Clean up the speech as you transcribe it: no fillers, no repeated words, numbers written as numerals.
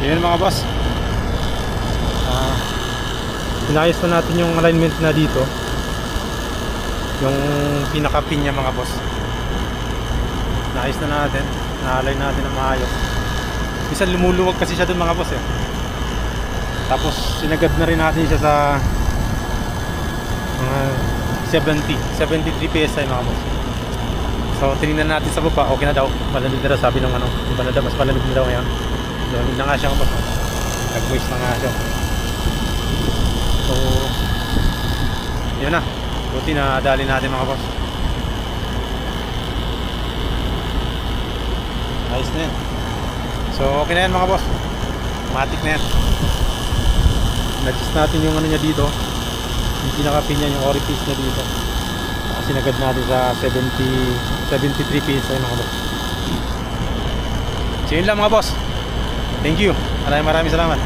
Yun mga boss, inayos na natin yung alignment na dito, yung pinaka pin niya mga boss. Naayos na natin, na-align natin ng maayos. Minsan lumuluwag kasi siya dun mga boss eh. Tapos sinagad na rin natin siya sa mga 73 PSI mga boss. So tinignan natin sa baba, okay na daw, malamig na daw, sabi ng ano, iba na daw, mas malamig na daw ngayon. Malamig na nga siya mga boss, nag-moist na nga siya. So yun na, buti na dali natin mga boss. Ayos na yan. So okay na yan mga boss, matik na yan. Nag-adjust natin yung ano niya dito, yung pinaka-pin niya, yung orifice niya dito. Sinagad natin sa 73 PSI mga boss. So yun lang mga boss, thank you, maraming salamat.